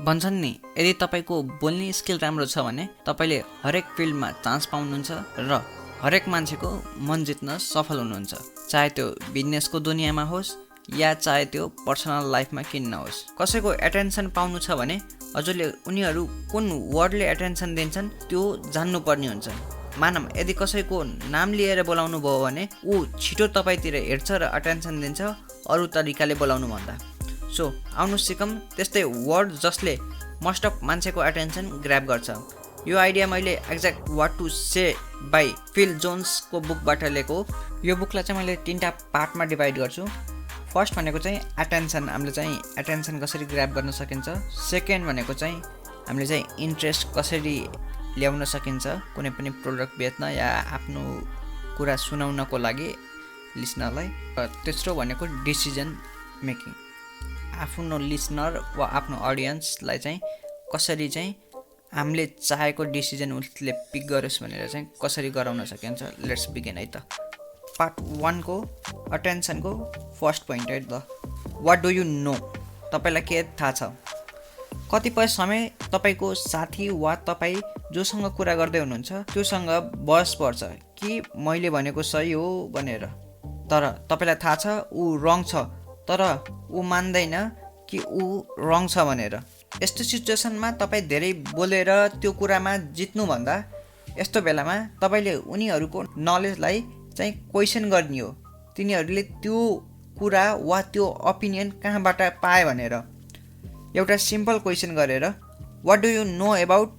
भन्छन् नि, यदि तपाईको बोल्ने स्किल राम्रो छ भने तपाईले हरेक फिल्डमा चान्स पाउनुहुन्छ र हरेक मान्छेको मन जित्न सफल हुनुहुन्छ, चाहे त्यो बिजनेसको दुनियाँमा होस् या चाहे त्यो पर्सनल लाइफमा किन नहोस्। कसैको एटेन्सन पाउनु छ भने हजुरले उनीहरू कुन वर्डले एटेन्सन दिन्छन् त्यो जान्नुपर्ने हुन्छ। मानम यदि कसैको नाम लिएर बोलाउनु भयो भने ऊ छिटो तपाईतिर हेर्छ र एटेन्सन दिन्छ अरू तरिकाले बोलाउनु भन्दा। सो आउनु सिकम त्यस्तै वर्ड जसले मोस्ट अफ मान्छेको एटेन्सन ग्र्याब गर्छ। यो आइडिया मैले exact what to say by Phil जोन्सको बुकबाट लिएको। यो बुकलाई चाहिँ मैले 3टा पार्टमा डिभाइड गर्छु। फर्स्ट भनेको चाहिँ एटेन्सन, हामीले चाहिँ एटेन्सन कसरी ग्र्याब गर्न सकिन्छ। सेकेन्ड भनेको चाहिँ हामीले चाहिँ इन्ट्रेस्ट कसरी ल्याउन सकिन्छ कुनै पनि प्रोडक्ट बेच्न या आफ्नो कुरा सुनाउनको लागि लिसनरलाई। र तेस्रो भनेको डिसिजन मेकिङ, आफ्नो लिसनर वा आफ्नो अडियन्सलाई चाहिँ कसरी चाहिँ हामीले चाहेको डिसिजन उसले पिक गरोस् भनेर चाहिँ कसरी गराउन सकिन्छ। लेट्स बिगिन है त। पार्ट 1 को अटेन्सनको फर्स्ट पोइन्ट है त। वाट डु यु नो, तपाईलाई के थाहा छ। कतिपय समय तपाईको साथी वा तपाईँ जोसँग कुरा गर्दै हुनुहुन्छ त्योसँग बहस पर्छ कि मैले भनेको सही हो भनेर, तर तपाईलाई थाहा छ ऊ रङ छ, तर ऊ मान्दैन कि ऊ रङ छ भनेर। यस्तो सिचुएसनमा तपाईँ धेरै बोलेर त्यो कुरामा जित्नुभन्दा यस्तो बेलामा तपाईँले उनीहरूको नलेजलाई चाहिँ क्वेसन गर्ने हो, तिनीहरूले त्यो कुरा वा त्यो ओपिनियन कहाँबाट पाए भनेर। एउटा सिम्पल क्वेसन गरेर what do you know about,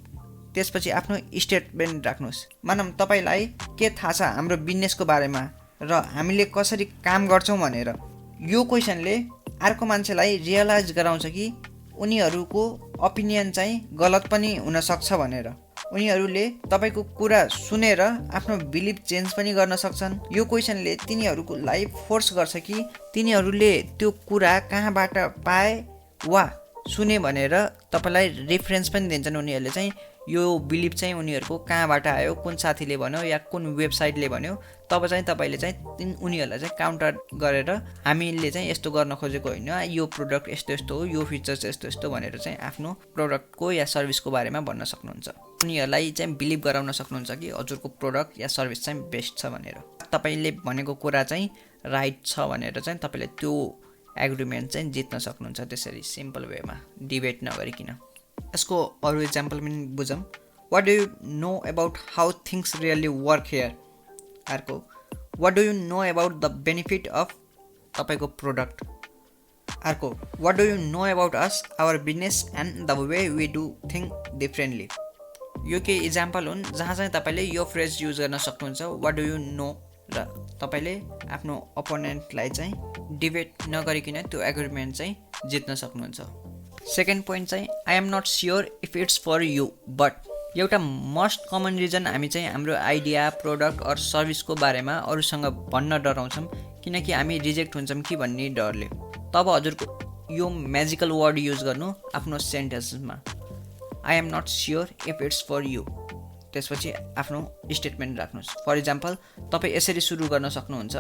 त्यसपछि आफ्नो स्टेटमेन्ट राख्नुहोस्। मानम तपाईँलाई के थाहा छ हाम्रो बिजनेसको बारेमा र हामीले कसरी काम गर्छौँ भनेर। यो क्वेसनले अर्को मान्छेलाई रियलाइज गराउँछ कि उनीहरूको ओपिनियन चाहिँ गलत पनि हुनसक्छ भनेर। उनीहरूले तपाईँको कुरा सुनेर आफ्नो बिलिभ चेन्ज पनि गर्न सक्छन्। यो क्वेसनले तिनीहरूको लाइफ फोर्स गर्छ कि तिनीहरूले त्यो कुरा कहाँबाट पाए वा सुने भनेर तपाईँलाई रेफरेन्स पनि दिन्छन्। उनीहरूले चाहिँ यो बिलिभ चाहिँ उनीहरूको कहाँबाट आयो, कुन साथीले भन्यो या कुन वेबसाइटले भन्यो, तब चाहिँ तपाईँले चाहिँ उनीहरूलाई चाहिँ काउन्टर गरेर हामीले चाहिँ यस्तो गर्न खोजेको होइन, यो प्रोडक्ट यस्तो यस्तो हो, यो फिचर्स यस्तो यस्तो भनेर चाहिँ आफ्नो प्रोडक्टको या सर्भिसको बारेमा भन्न सक्नुहुन्छ। उनीहरूलाई चाहिँ बिलिभ गराउन सक्नुहुन्छ कि हजुरको प्रोडक्ट या सर्भिस चाहिँ बेस्ट छ भनेर। तपाईँले भनेको कुरा चाहिँ राइट छ भनेर चाहिँ तपाईँले त्यो एग्रिमेन्ट चाहिँ जित्न सक्नुहुन्छ त्यसरी सिम्पल वेमा, डिबेट नगरिकन। यसको अरू इक्जाम्पल पनि बुझौँ। What do you know about how things really work here. अर्को what do you know about the benefit of तपाईँको प्रोडक्ट। अर्को what do you know about us, our business and the way we do think differently. यो केही example हुन् जहाँ चाहिँ तपाईँले यो फ्रेज युज गर्न सक्नुहुन्छ, वाट डु यु नो, र तपाईँले आफ्नो अपोनेन्टलाई चाहिँ डिबेट नगरिकन त्यो एग्रिमेन्ट चाहिँ जित्न सक्नुहुन्छ। सेकेन्ड पोइन्ट चाहिँ I am not sure if it's for you but. एउटा मोस्ट कमन रिजन हामी चाहिँ हाम्रो आइडिया, प्रोडक्ट अर सर्भिसको बारेमा अरूसँग भन्न डराउँछौँ किनकि हामी रिजेक्ट हुन्छौँ कि भन्ने डरले। तब हजुरको यो म्याजिकल वर्ड युज गर्नु आफ्नो सेन्टेन्समा, I am not sure if it's for you, त्यसपछि आफ्नो स्टेटमेन्ट राख्नुहोस्। फर इक्जाम्पल तपाईँ यसरी सुरु गर्न सक्नुहुन्छ,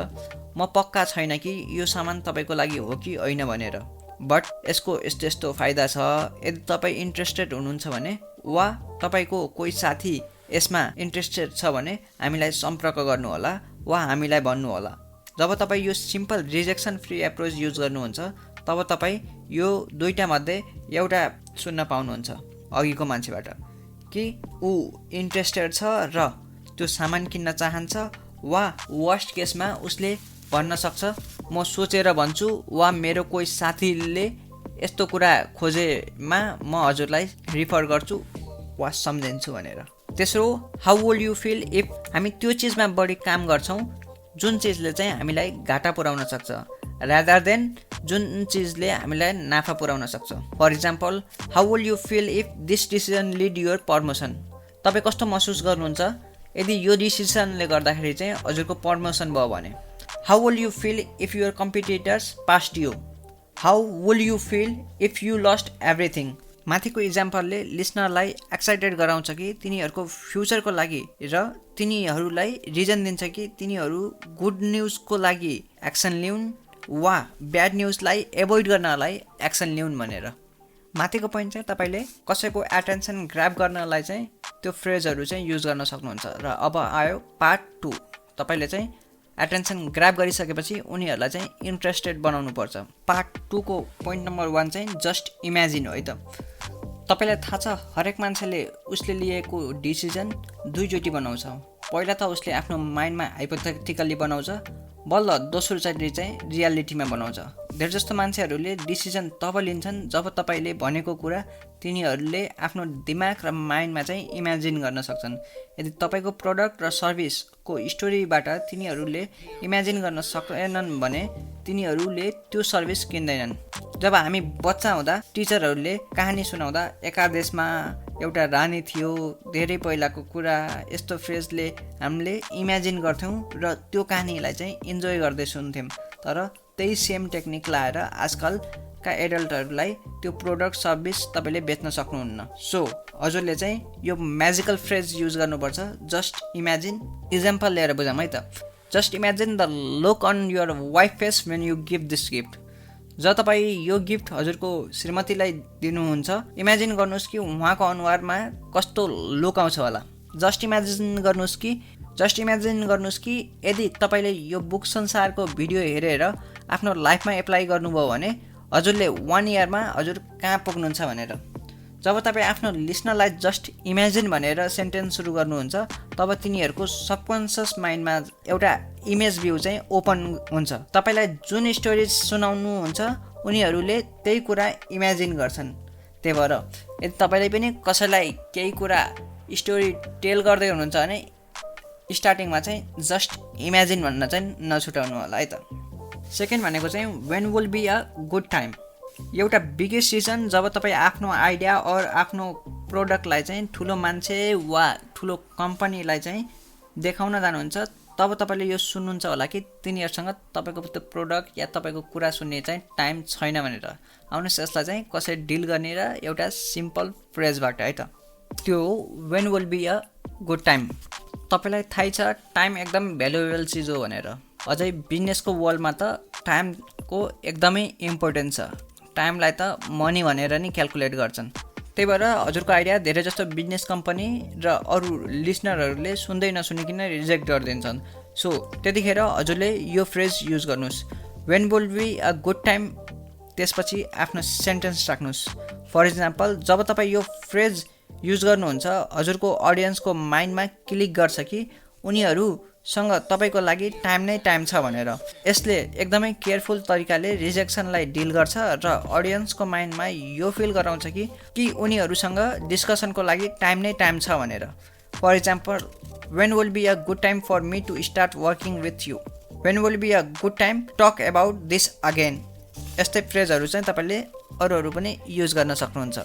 म पक्का छैन कि यो सामान तपाईँको लागि हो कि होइन भनेर, बट यसको यस्तो यस्तो फाइदा छ। यदि तपाईँ इन्ट्रेस्टेड हुनुहुन्छ भने वा तपाईँको कोही साथी यसमा इन्ट्रेस्टेड छ भने हामीलाई सम्पर्क गर्नुहोला वा हामीलाई भन्नुहोला। जब तपाईँ यो simple rejection free approach use गर्नुहुन्छ तब तपाईँ यो दुईटा मध्ये एउटा सुन्न पाउनुहुन्छ अघिको मान्छेबाट कि ऊ इन्ट्रेस्टेड छ र त्यो सामान किन्न चाहन्छ, वा वर्स्ट केसमा उसले भन्न सक्छ म सोचेर भन्छु वा मेरो कोही साथीले यस्तो कुरा खोजेमा म हजुरलाई रिफर गर्छु वा सम्झिन्छु भनेर। तेस्रो how will you feel if हामी त्यो चिजमा बढी काम गर्छौँ जुन चिजले चाहिँ हामीलाई घाटा पुर्याउन सक्छ रादर देन जुन चिजले हामीलाई नाफा पुर्याउन सक्छ। For example how will you feel if this decision lead your promotion. तपाईँ कस्तो महसुस गर्नुहुन्छ यदि यो डिसिजनले गर्दाखेरि चाहिँ हजुरको प्रमोसन भयो भने। How will you feel if your competitors passed you. How will you feel if you lost everything. माथिको इक्जाम्पलले लिसनरलाई एक्साइटेड गराउँछ कि तिनीहरूको फ्युचरको लागि र तिनीहरूलाई रिजन दिन्छ कि तिनीहरू गुड न्युजको लागि एक्सन लिउन् वा ब्याड न्युजलाई एभोइड गर्नलाई एक्सन लिउन् भनेर। माथिको पोइन्ट चाहिँ तपाईँले कसैको एटेन्सन ग्र्याब गर्नलाई चाहिँ त्यो फ्रेजहरू चाहिँ युज गर्न सक्नुहुन्छ। र अब आयो पार्ट 2। तपाईँले चाहिँ एटेन्सन ग्र्याब गरिसकेपछि उनीहरूलाई चाहिँ इन्ट्रेस्टेड बनाउनु पर्छ। पार्ट 2 को पोइन्ट नम्बर 1 चाहिँ जस्ट इमेजिन हो है त। तपाईँलाई थाहा छ हरेक मान्छेले उसले लिएको डिसिजन दुईचोटि बनाउँछ। पहिला त उसले आफ्नो माइन्डमा हाइपोथेटिकल्ली बनाउँछ, बल्ल दोस्रोचोटि चाहिँ रियालिटीमा बनाउँछ। धेरै जस्तो मान्छेहरूले डिसिजन तब लिन्छन् जब तपाईँले भनेको कुरा तिनीहरूले आफ्नो दिमाग र माइन्डमा चाहिँ इमेजिन गर्न सक्छन्। यदि तपाईँको प्रडक्ट र सर्भिसको स्टोरीबाट तिनीहरूले इमेजिन गर्न सकेनन् भने तिनीहरूले त्यो सर्भिस किन्दैनन्। जब हामी बच्चा हुँदा टिचरहरूले कहानी सुनाउँदा एका देशमा एउटा रानी थियो, धेरै पहिलाको कुरा, यस्तो फ्रेजले हामीले इमेजिन गर्थ्यौँ र त्यो कहानीलाई चाहिँ इन्जोय गर्दै सुन्थ्यौँ। तर त्यही सेम टेक्निक लाएर आजकलका एडल्टहरूलाई त्यो प्रोडक्ट सर्भिस तपाईँले बेच्न सक्नुहुन्न। सो हजुरले चाहिँ यो म्याजिकल फ्रेज युज गर्नुपर्छ, जस्ट इमेजिन। इक्जाम्पल लिएर बुझाउँ है त। Just imagine the look on your wife face when you give this gift. जब तपाईँ यो गिफ्ट हजुरको श्रीमतीलाई दिनुहुन्छ, इमेजिन गर्नुहोस् कि उहाँको अनुहारमा कस्तो लुक आउँछ होला। जस्ट इमेजिन गर्नुहोस् कि यदि तपाईँले यो बुक संसारको भिडियो हेरेर आफ्नो लाइफमा एप्लाई गर्नुभयो भने हजुरले 1 इयरमा हजुर कहाँ पुग्नुहुन्छ भनेर। जब तपाईँ आफ्नो लिसनरलाई जस्ट इमेजिन भनेर सेन्टेन्स सुरु गर्नुहुन्छ तब तिनीहरूको सबकन्सियस माइन्डमा एउटा इमेज भ्यू चाहिँ ओपन हुन्छ। तपाईँलाई जुन स्टोरी सुनाउनुहुन्छ उनीहरूले त्यही कुरा इमेजिन गर्छन्। त्यही भएर यदि तपाईँले पनि कसैलाई केही कुरा स्टोरी टेल गर्दै हुनुहुन्छ भने स्टार्टिङमा चाहिँ जस्ट इमेजिन भन्न चाहिँ नछुटाउनु होला है त। सेकेन्ड भनेको चाहिँ when will be a good time. एउटा बिगेस्ट रिजन जब तपाईँ आफ्नो आइडिया और आफ्नो प्रोडक्टलाई चाहिँ ठुलो मान्छे वा ठुलो कम्पनीलाई चाहिँ देखाउन जानुहुन्छ तब तपाईँले यो सुन्नुहुन्छ होला कि तिनीहरूसँग तपाईँको त्यो प्रोडक्ट या तपाईँको कुरा सुन्ने चाहिँ टाइम छैन भनेर। आउनुहोस् यसलाई चाहिँ कसरी डिल गर्ने र एउटा सिम्पल फ्रेजबाट है त। त्यो when will be a good time. तपाईँलाई थाहै छ टाइम एकदम भ्यालुएबल चिज हो भनेर। अझै बिजनेसको वर्ल्डमा त टाइमको एकदमै इम्पोर्टेन्ट छ। टाइमलाई त मनी भनेर नि क्यालकुलेट गर्छन्। त्यही भएर हजुरको आइडिया धेरै जस्तो बिजनेस कम्पनी र अरू लिसनरहरूले सुन्दै नसुनिकन रिजेक्ट गरिदिन्छन्। सो त्यतिखेर हजुरले यो फ्रेज युज गर्नुहोस्, when will be a good time, त्यसपछि आफ्नो सेन्टेन्स राख्नुहोस्। फर इक्जाम्पल जब तपाईँ यो फ्रेज युज गर्नुहुन्छ हजुरको अडियन्सको माइन्डमा क्लिक गर्छ कि उनीहरूसँग तपाईँको लागि टाइम नै टाइम छ भनेर। यसले एकदमै केयरफुल तरिकाले रिजेक्सनलाई डिल गर्छ र अडियन्सको माइन्डमा यो फिल गराउँछ कि उनीहरूसँग डिस्कसनको लागि टाइम नै टाइम छ भनेर। For example when will be a good time for me to start working with you, when will be a good time talk about this again. यस्तै फ्रेजहरू चाहिँ तपाईँले अरूहरू पनि युज गर्न सक्नुहुन्छ।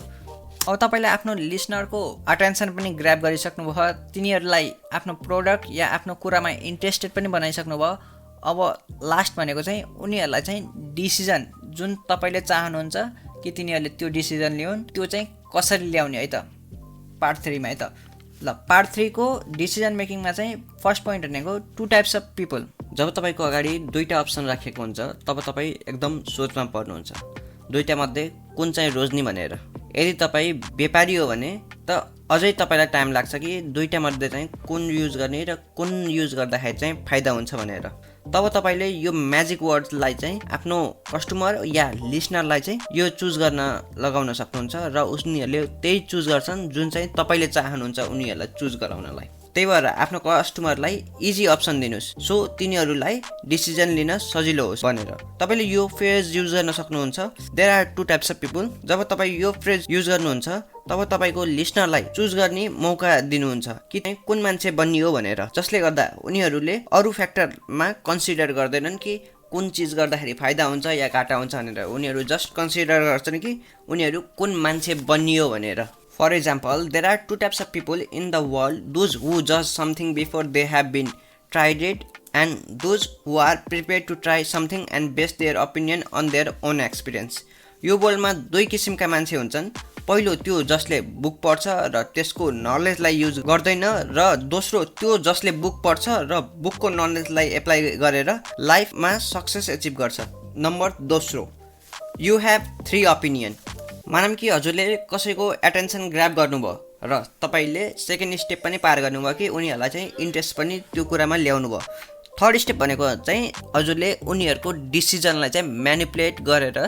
अब तपाईँले आफ्नो लिसनरको अटेन्सन पनि ग्र्याब गरिसक्नु भयो, तिनीहरूलाई आफ्नो प्रोडक्ट या आफ्नो कुरामा इन्ट्रेस्टेड पनि बनाइसक्नु भयो। अब लास्ट भनेको चाहिँ उनीहरूलाई चाहिँ डिसिजन जुन तपाईँले चाहनुहुन्छ कि तिनीहरूले त्यो डिसिजन लिउन् त्यो चाहिँ कसरी ल्याउने है त, पार्ट 3 मा है त। ल पार्ट 3 को डिसिजन मेकिङमा चाहिँ फर्स्ट पोइन्ट भनेको 2 टाइप्स अफ पिपल। जब तपाईँको अगाडि दुईवटा अप्सन राखेको हुन्छ तब तपाईँ एकदम सोचमा पर्नुहुन्छ दुईवटा मध्ये कुन चाहिँ रोज्ने भनेर। यदि तपाईँ व्यापारी हो भने त अझै तपाईँलाई टाइम लाग्छ कि दुईवटा मध्ये चाहिँ कुन युज गर्ने र कुन युज गर्दाखेरि चाहिँ फाइदा हुन्छ भनेर। तब तपाईँले यो म्याजिक वर्डलाई चाहिँ आफ्नो कस्टमर या लिसनरलाई चाहिँ यो चुज गर्न लगाउन सक्नुहुन्छ र उनीहरूले त्यही चुज गर्छन् जुन चाहिँ तपाईँले चाहनुहुन्छ उनीहरूलाई चुज गराउनलाई। त्यही भएर आफ्नो कस्टमरलाई इजी अप्सन दिनुहोस् सो तिनीहरूलाई डिसिजन लिन सजिलो होस् भनेर। तपाईँले यो फ्रेज युज गर्न सक्नुहुन्छ, there are 2 types of people. जब तपाईँ यो फ्रेज युज गर्नुहुन्छ तब तपाईँको लिसनरलाई चुज गर्ने मौका दिनुहुन्छ कि कुन मान्छे बन्नियो भनेर, जसले गर्दा उनीहरूले अरू फ्याक्टरमा कन्सिडर गर्दैनन् कि कुन चिज गर्दाखेरि फाइदा हुन्छ या घाटा हुन्छ भनेर। उनीहरू जस्ट कन्सिडर गर्छन् कि उनीहरू कुन मान्छे बन्नियो भनेर। For example, there are 2 types of people in the world, those who judge something before they have been tried it and those who are prepared to try something and base their opinion on their own experience. यो वर्ल्डमा 2 किसिमका मान्छे हुन्छन्। पहिलो त्यो जसले book पढ्छ र त्यसको नलेजलाई युज गर्दैन र दोस्रो त्यो जसले बुक पढ्छ र बुकको नलेजलाई एप्लाई गरेर लाइफमा सक्सेस अचिभ गर्छ। नम्बर दोस्रो, you have 3 opinion. मानौँ कि हजुरले कसैको एटेन्सन ग्र्याब गर्नुभयो र तपाईँले सेकेन्ड स्टेप पनि पार गर्नुभयो कि उनीहरूलाई चाहिँ इन्ट्रेस्ट पनि त्यो कुरामा ल्याउनु भयो। थर्ड स्टेप भनेको चाहिँ हजुरले उनीहरूको डिसिजनलाई चाहिँ म्यानिपुलेट गरेर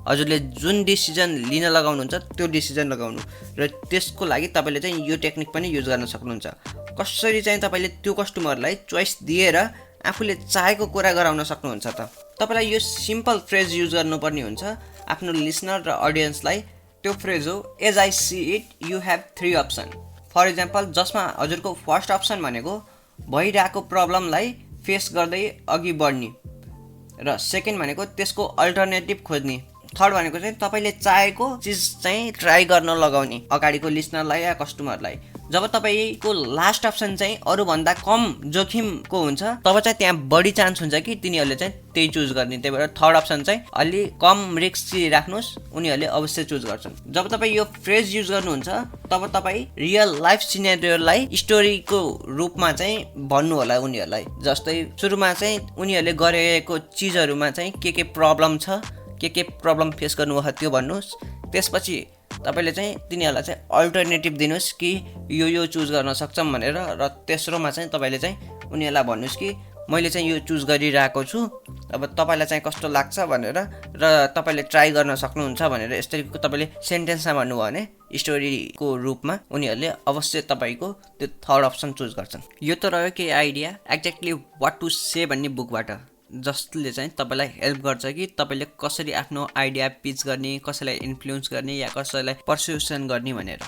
हजुरले जुन डिसिजन लिन लगाउनुहुन्छ त्यो डिसिजन लगाउनु, र त्यसको लागि तपाईँले चाहिँ यो टेक्निक पनि युज गर्न सक्नुहुन्छ। कसरी चाहिँ तपाईँले त्यो कस्टमरलाई चोइस दिएर आफूले चाहेको कुरा गराउन सक्नुहुन्छ त। तपाईँलाई यो सिम्पल फ्रेज युज गर्नुपर्ने हुन्छ आफ्नो लिसनर र अडियन्सलाई। त्यो फ्रेज हो as I see it you have 3 option. For example, जसमा हजुरको फर्स्ट अप्सन भनेको भइरहेको प्रब्लमलाई फेस गर्दै अघि बढ्ने, र सेकेन्ड भनेको त्यसको अल्टरनेटिभ खोज्ने, थर्ड भनेको चाहिँ तपाईँले चाहेको चिज चाहिँ ट्राई गर्न लगाउने अगाडिको लिसनरलाई या कस्टमरलाई। जब तपाईँको लास्ट अप्सन चाहिँ अरूभन्दा कम जोखिमको हुन्छ तब चाहिँ त्यहाँ बढी चान्स हुन्छ कि तिनीहरूले चाहिँ त्यही चुज गर्ने। त्यही भएर थर्ड अप्सन चाहिँ अलि कम रिस्क राख्नुहोस्, उनीहरूले अवश्य चुज गर्छन्। जब तपाईँ यो फ्रेज युज गर्नुहुन्छ तब तपाईँ रियल लाइफ सिनेरियोलाई स्टोरीको रूपमा चाहिँ भन्नु होला उनीहरूलाई। जस्तै सुरुमा चाहिँ उनीहरूले गरेको चिजहरूमा चाहिँ के प्रब्लम छ, के प्रब्लम फेस गर्नुभयो त्यो भन्नुहोस्। त्यसपछि तपाईँले चाहिँ तिनीहरूलाई चाहिँ अल्टरनेटिभ दिनुहोस् कि यो चुज गर्न सक्छौँ भनेर, र तेस्रोमा चाहिँ तपाईँले चाहिँ उनीहरूलाई भन्नुहोस् कि मैले चाहिँ यो चुज गरिरहेको छु, अब तपाईँलाई चाहिँ कस्तो लाग्छ भनेर, र तपाईँले ट्राई गर्न सक्नुहुन्छ भनेर यसरी तपाईँले सेन्टेन्समा भन्नुभयो भने स्टोरीको रूपमा उनीहरूले अवश्य तपाईँको त्यो थर्ड अप्सन चुज गर्छन्। यो त रह्यो केही idea exactly what to say भन्ने बुकबाट, जसले चाहिँ तपाईँलाई हेल्प गर्छ कि तपाईँले कसरी आफ्नो आइडिया पिच गर्ने, कसैलाई इन्फ्लुएन्स गर्ने या कसैलाई पर्सुएसन गर्ने भनेर।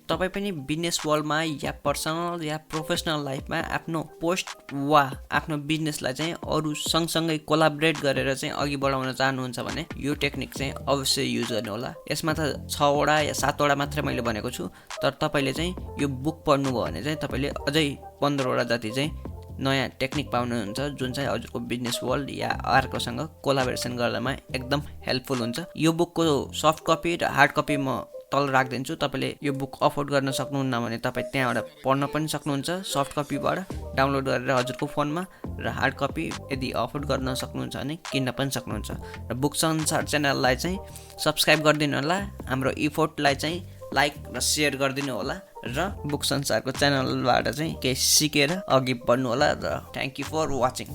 तपाईँ पनि बिजनेस वर्ल्डमा या पर्सनल या प्रोफेसनल लाइफमा आफ्नो पोस्ट वा आफ्नो बिजनेसलाई चाहिँ अरू सँगसँगै कोलाबरेट गरेर चाहिँ अघि बढाउन चाहनुहुन्छ भने यो टेक्निक चाहिँ अवश्य युज गर्नु होला। यसमा त 6वटा या 7वटा मात्रै मैले भनेको छु, तर तपाईँले चाहिँ यो बुक पढ्नुभयो भने चाहिँ तपाईँले अझै 15वटा जति चाहिँ नयाँ टेक्निक पाउनुहुन्छ जुन चाहिँ हजुरको बिजनेस वर्ल्ड या अर्कोसँग कोलाबोरेसन गर्दामा एकदम हेल्पफुल हुन्छ। यो बुकको सफ्ट कपी र हार्ड कपी म तल राखिदिन्छु। तपाईँले यो बुक अफोर्ड गर्न सक्नुहुन्न भने तपाईँ त्यहाँबाट पढ्न पनि सक्नुहुन्छ सफ्ट कपीबाट डाउनलोड गरेर हजुरको फोनमा, र हार्ड कपी यदि अफोर्ड गर्न सक्नुहुन्छ भने किन्न पनि सक्नुहुन्छ। र बुक संसार च्यानललाई चाहिँ सब्सक्राइब गरिदिनु होला, हाम्रो इफोर्टलाई चाहिँ लाइक र सेयर गरिदिनु होला, र बुक संसारको च्यानलबाट चाहिँ केही सिकेर अघि बढ्नु होला। र थ्याङ्क यू फर वाचिङ।